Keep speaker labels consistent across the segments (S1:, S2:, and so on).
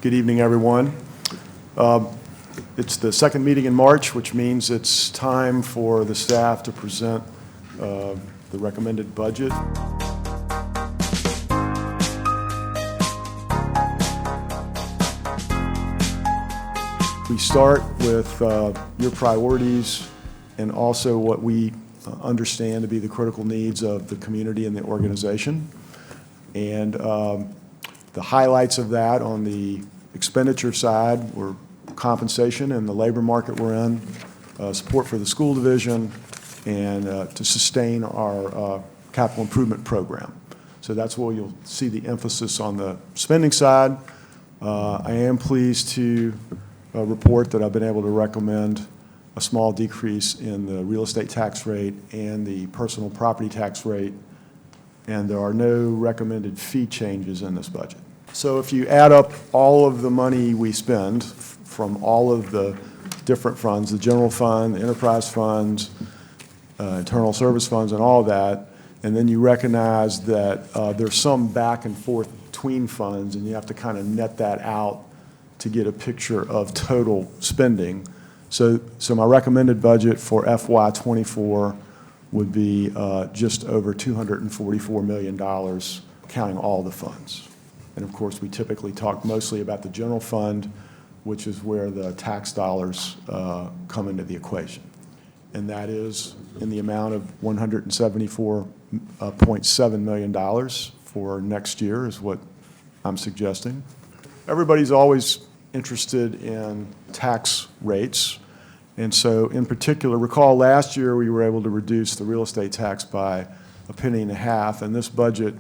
S1: Good evening, everyone. It's the second meeting in March, which means it's time for the staff to present the recommended budget. We start with your priorities and also what we understand to be the critical needs of the community and the organization. And the highlights of that on the expenditure side were compensation and the labor market we're in, support for the school division, and to sustain our capital improvement program. So that's where you'll see the emphasis on the spending side. I am pleased to report that I've been able to recommend a small decrease in the real estate tax rate and the personal property tax rate, and there are no recommended fee changes in this budget. So if you add up all of the money we spend from all of the different funds, the general fund, the enterprise funds, internal service funds, and all that, and then you recognize that there's some back and forth between funds, and you have to kind of net that out to get a picture of total spending. So my recommended budget for FY24 would be just over $244 million, counting all the funds. And of course, we typically talk mostly about the general fund, which is where the tax dollars come into the equation. And that is in the amount of $174.7 million for next year is what I'm suggesting. Everybody's always interested in tax rates. And so in particular, recall last year we were able to reduce the real estate tax by $0.015, and this budget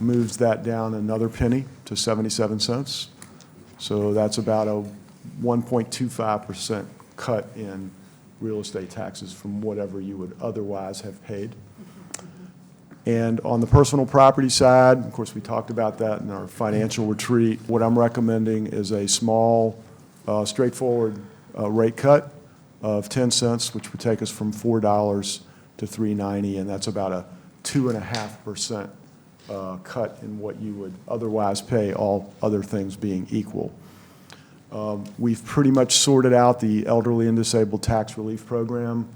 S1: moves that down another penny to 77 cents. So that's about a 1.25% cut in real estate taxes from whatever you would otherwise have paid. And on the personal property side, of course, we talked about that in our financial retreat. What I'm recommending is a small, straightforward rate cut of 10 cents, which would take us from $4 to $3.90, and that's about a 2.5% cut in what you would otherwise pay, all other things being equal. We've pretty much sorted out the elderly and disabled tax relief program.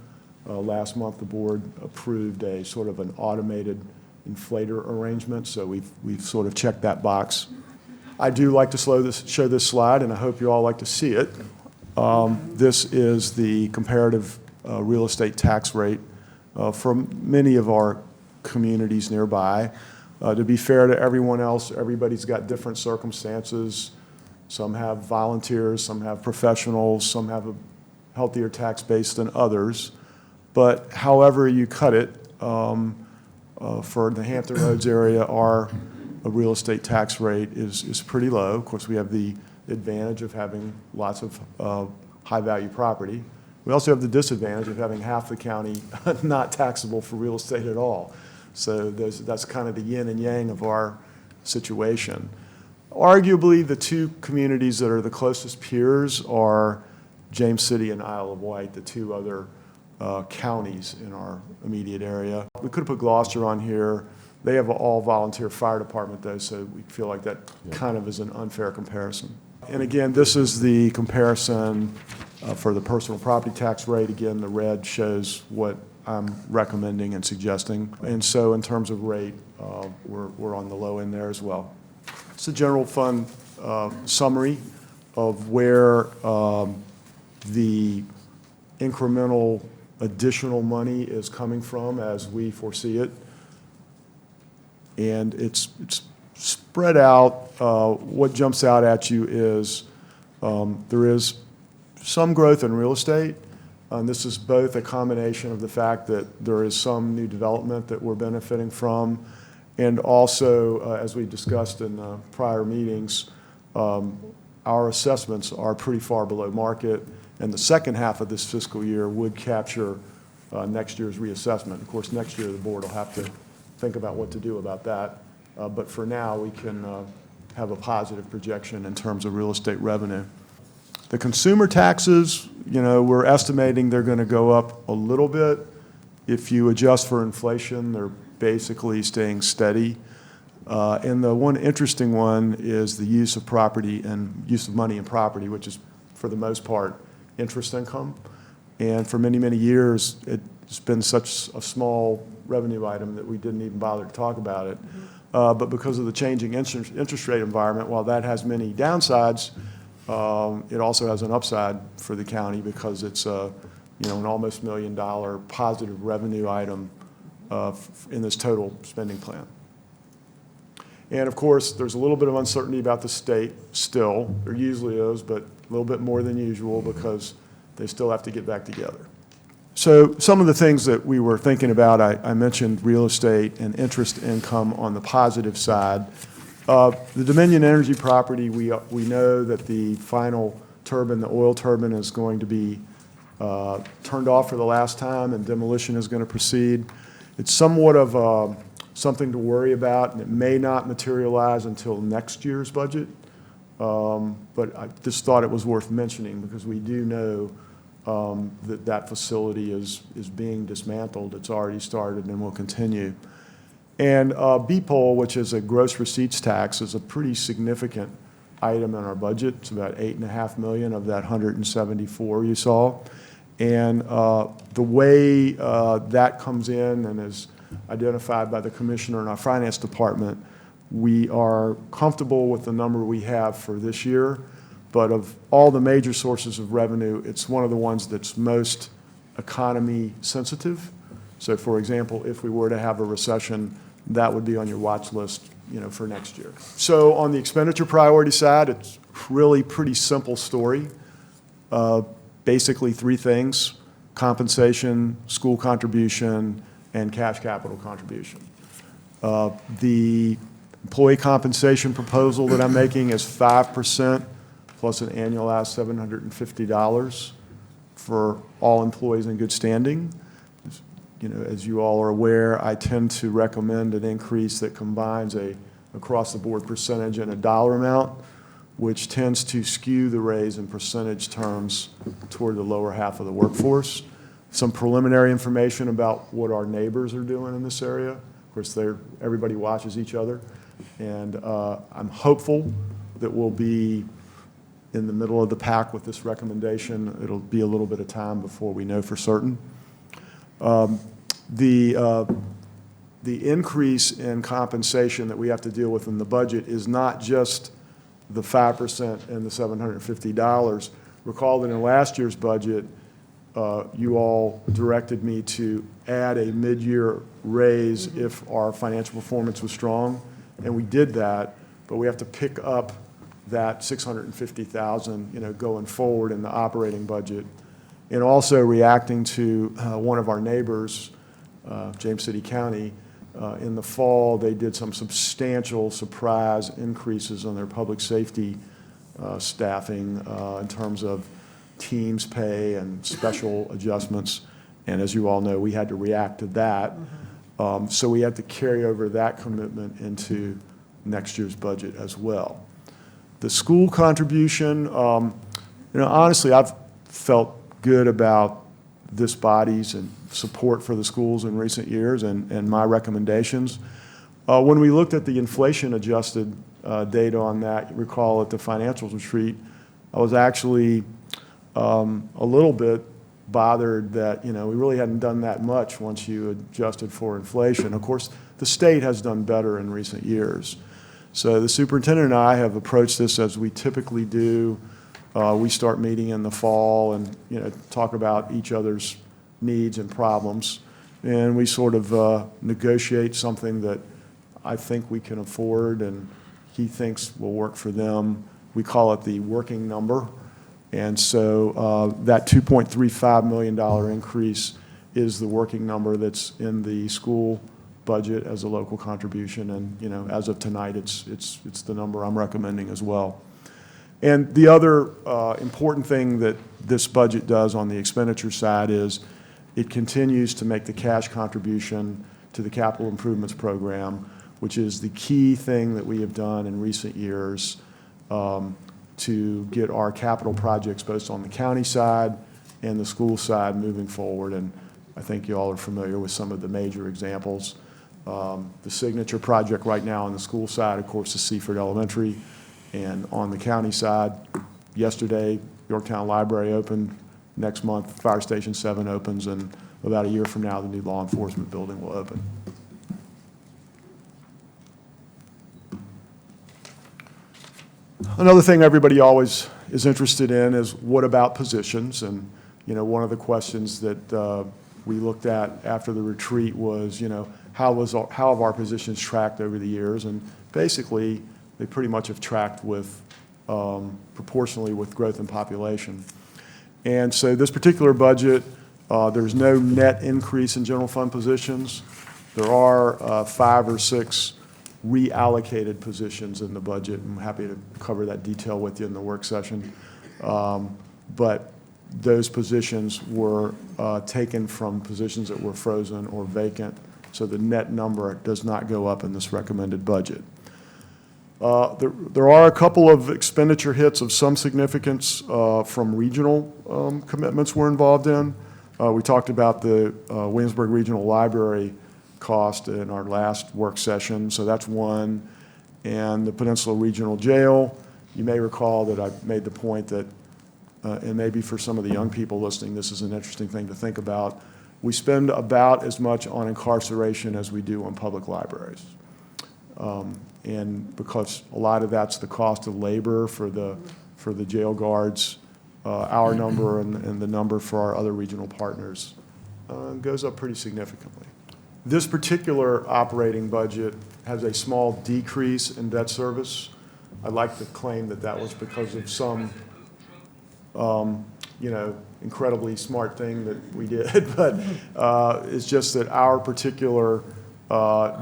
S1: Last month, the board approved a sort of an automated inflator arrangement, so we've sort of checked that box. I do like to show this slide, and I hope you all like to see it. This is the comparative real estate tax rate for many of our communities nearby. To be fair to everyone else, everybody's got different circumstances. Some have volunteers, some have professionals, some have a healthier tax base than others. But however you cut it, for the Hampton Roads area, our real estate tax rate is pretty low. Of course, we have the advantage of having lots of high-value property. We also have the disadvantage of having half the county not taxable for real estate at all. So that's kind of the yin and yang of our situation. Arguably, the two communities that are the closest peers are James City and Isle of Wight, the two other counties in our immediate area. We could have put Gloucester on here. They have an all-volunteer fire department, though, so we feel like that kind of is an unfair comparison. And again, this is the comparison for the personal property tax rate. Again, the red shows what I'm recommending and suggesting. And so in terms of rate, we're on the low end there as well. It's a general fund summary of where the incremental additional money is coming from as we foresee it. And it's spread out. What jumps out at you is there is some growth in real estate. This is both a combination of the fact that there is some new development that we're benefiting from, and also, as we discussed in prior meetings, our assessments are pretty far below market, and the second half of this fiscal year would capture next year's reassessment. Of course, next year the board will have to think about what to do about that, but for now we can have a positive projection in terms of real estate revenue. The consumer taxes, we're estimating they're going to go up a little bit. If you adjust for inflation, they're basically staying steady. And the one interesting one is the use of property and use of money in property, which is, for the most part, interest income. And for many, many years, it's been such a small revenue item that we didn't even bother to talk about it. But because of the changing interest rate environment, while that has many downsides, it also has an upside for the county because it's an almost $1 million positive revenue item in this total spending plan. And of course, there's a little bit of uncertainty about the state still. There usually is, but a little bit more than usual because they still have to get back together. So some of the things that we were thinking about, I mentioned real estate and interest income on the positive side. The Dominion Energy property, we know that the final turbine, the oil turbine, is going to be turned off for the last time and demolition is going to proceed. It's somewhat of something to worry about, and it may not materialize until next year's budget. But I just thought it was worth mentioning because we do know that facility is being dismantled. It's already started and will continue. And BPOL, which is a gross receipts tax, is a pretty significant item in our budget. It's about $8.5 million of that 174 you saw. And the way that comes in and is identified by the commissioner in our finance department, we are comfortable with the number we have for this year. But of all the major sources of revenue, it's one of the ones that's most economy sensitive. So for example, if we were to have a recession, that would be on your watch list, for next year. So on the expenditure priority side, it's really pretty simple story. Basically three things: compensation, school contribution, and cash capital contribution. The employee compensation proposal that I'm making is 5% plus an annualized $750 for all employees in good standing. As you all are aware, I tend to recommend an increase that combines a across-the-board percentage and a dollar amount, which tends to skew the raise in percentage terms toward the lower half of the workforce. Some preliminary information about what our neighbors are doing in this area. Of course, everybody watches each other, and I'm hopeful that we'll be in the middle of the pack with this recommendation. It'll be a little bit of time before we know for certain. The increase in compensation that we have to deal with in the budget is not just the 5% and the $750. Recall that in last year's budget, you all directed me to add a mid-year raise if our financial performance was strong, and we did that, but we have to pick up that $650,000, going forward in the operating budget. And also reacting to one of our neighbors, James City County, in the fall, they did some substantial surprise increases on their public safety staffing in terms of teams pay and special adjustments. And as you all know, we had to react to that. So we had to carry over that commitment into next year's budget as well. The school contribution, honestly, I've felt good about this body's and support for the schools in recent years and my recommendations. When we looked at the inflation-adjusted data on that, you recall at the financials retreat, I was actually a little bit bothered that, we really hadn't done that much once you adjusted for inflation. Of course, the state has done better in recent years. So the superintendent and I have approached this as we typically do. We start meeting in the fall and talk about each other's needs and problems, and we sort of negotiate something that I think we can afford and he thinks will work for them. We call it the working number, and so that $2.35 million increase is the working number that's in the school budget as a local contribution, and as of tonight, it's the number I'm recommending as well. And the other important thing that this budget does on the expenditure side is it continues to make the cash contribution to the capital improvements program, which is the key thing that we have done in recent years to get our capital projects both on the county side and the school side moving forward. And I think you all are familiar with some of the major examples. The signature project right now on the school side, of course, is Seaford Elementary. And on the county side, yesterday, Yorktown Library opened. Next month, Fire Station 7 opens, and about a year from now, the new law enforcement building will open. Another thing everybody always is interested in is what about positions? And, you know, one of the questions that we looked at after the retreat was, you know, how have our positions tracked over the years? And basically, they pretty much have tracked with proportionally with growth in population. And so this particular budget, there's no net increase in general fund positions. There are 5 or 6 reallocated positions in the budget. I'm happy to cover that detail with you in the work session. But those positions were taken from positions that were frozen or vacant, so the net number does not go up in this recommended budget. There are a couple of expenditure hits of some significance from regional commitments we're involved in. We talked about the Williamsburg Regional Library cost in our last work session, so that's one. And the Peninsula Regional Jail, you may recall that I made the point that, and maybe for some of the young people listening, this is an interesting thing to think about. We spend about as much on incarceration as we do on public libraries. And because a lot of that's the cost of labor for the jail guards, our number and the number for our other regional partners goes up pretty significantly. This particular operating budget has a small decrease in debt service. I'd like to claim that that was because of some, you know, incredibly smart thing that we did, but it's just that our particular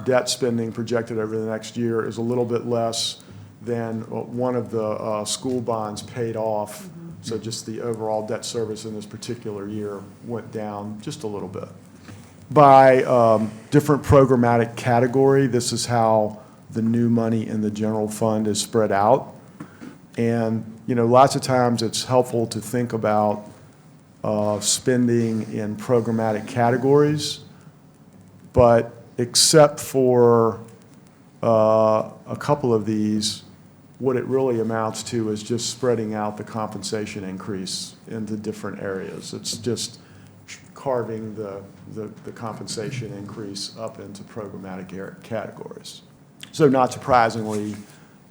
S1: debt spending projected over the next year is a little bit less than one of the school bonds paid off. So just the overall debt service in this particular year went down just a little bit. By different programmatic category, this is how the new money in the general fund is spread out. And, you know, lots of times it's helpful to think about spending in programmatic categories, but except for a couple of these, what it really amounts to is just spreading out the compensation increase into different areas. It's just carving the compensation increase up into programmatic categories. So not surprisingly,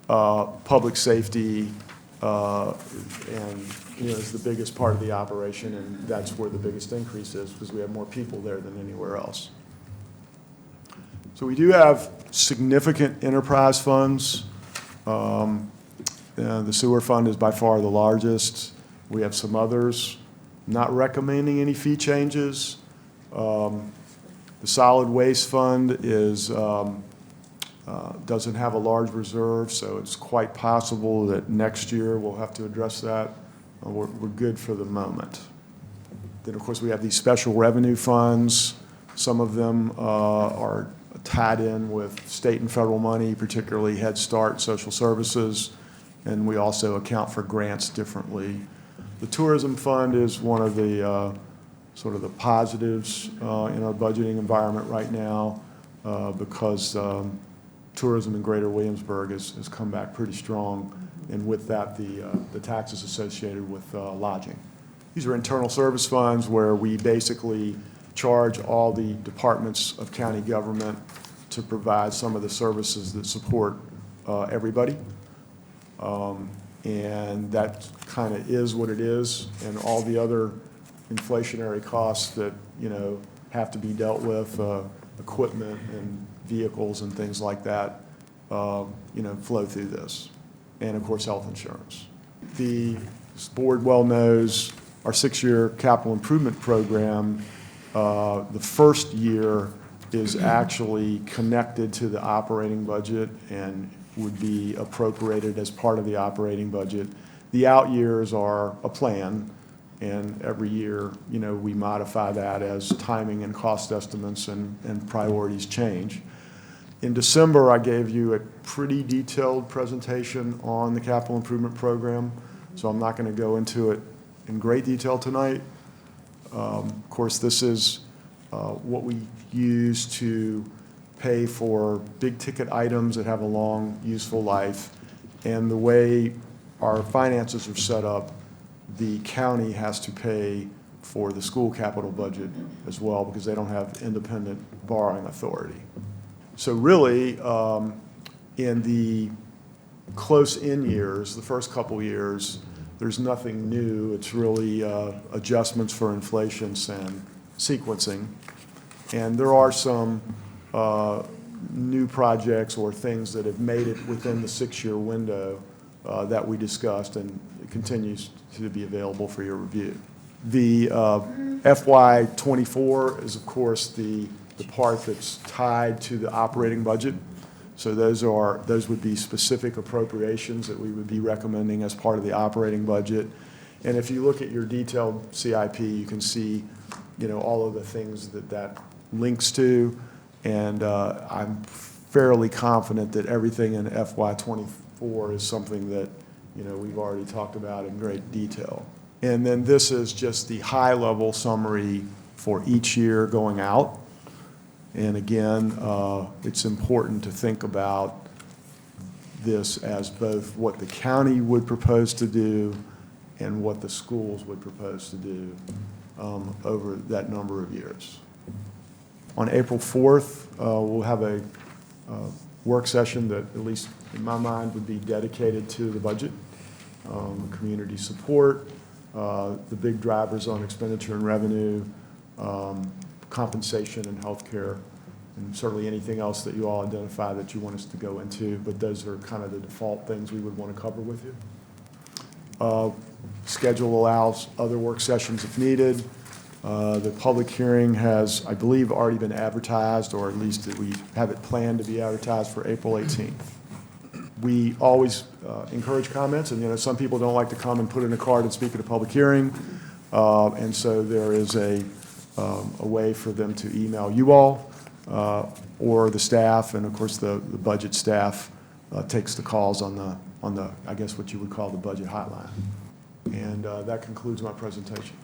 S1: public safety and, you know, is the biggest part of the operation, and that's where the biggest increase is because we have more people there than anywhere else. So we do have significant enterprise funds. The sewer fund is by far the largest. We have some others. Not recommending any fee changes. The solid waste fund is doesn't have a large reserve, so it's quite possible that next year we'll have to address that. We're good for the moment. Then, of course, we have these special revenue funds. Some of them are tied in with state and federal money, particularly Head Start, social services, and we also account for grants differently. The tourism fund is one of the sort of the positives in our budgeting environment right now because tourism in Greater Williamsburg has come back pretty strong, and with that, the taxes associated with lodging. These are internal service funds where we basically charge all the departments of county government to provide some of the services that support everybody. And that kind of is what it is, and all the other inflationary costs that, you know, have to be dealt with, equipment and vehicles and things like that, you know, flow through this. And of course, health insurance. This board well knows our 6-year capital improvement program, the first year is actually connected to the operating budget and would be appropriated as part of the operating budget. The out years are a plan, and every year, you know, we modify that as timing and cost estimates and priorities change. In December, I gave you a pretty detailed presentation on the capital improvement program, so I'm not going to go into it in great detail tonight. Of course, this is what we use to pay for big-ticket items that have a long, useful life. And the way our finances are set up, the county has to pay for the school capital budget as well because they don't have independent borrowing authority. So really, in the close-in years, the first couple years, there's nothing new. It's really adjustments for inflation and sequencing. And there are some new projects or things that have made it within the 6-year window that we discussed, and it continues to be available for your review. The FY2024 is, of course, the part that's tied to the operating budget. So those would be specific appropriations that we would be recommending as part of the operating budget. And if you look at your detailed CIP, you can see, all of the things that links to. And I'm fairly confident that everything in FY2024 is something that, we've already talked about in great detail. And then this is just the high-level summary for each year going out. And again, it's important to think about this as both what the county would propose to do and what the schools would propose to do over that number of years. On April 4th, we'll have a work session that, at least in my mind, would be dedicated to the budget, community support, the big drivers on expenditure and revenue, compensation and health care, and certainly anything else that you all identify that you want us to go into, but those are kind of the default things we would want to cover with you. Schedule allows other work sessions if needed. The public hearing has, I believe, already been advertised, or at least that we have it planned to be advertised for April 18th. We always encourage comments, and some people don't like to come and put in a card and speak at a public hearing, and so there is a way for them to email you all or the staff, and of course the budget staff takes the calls on the I guess what you would call the budget hotline. And that concludes my presentation.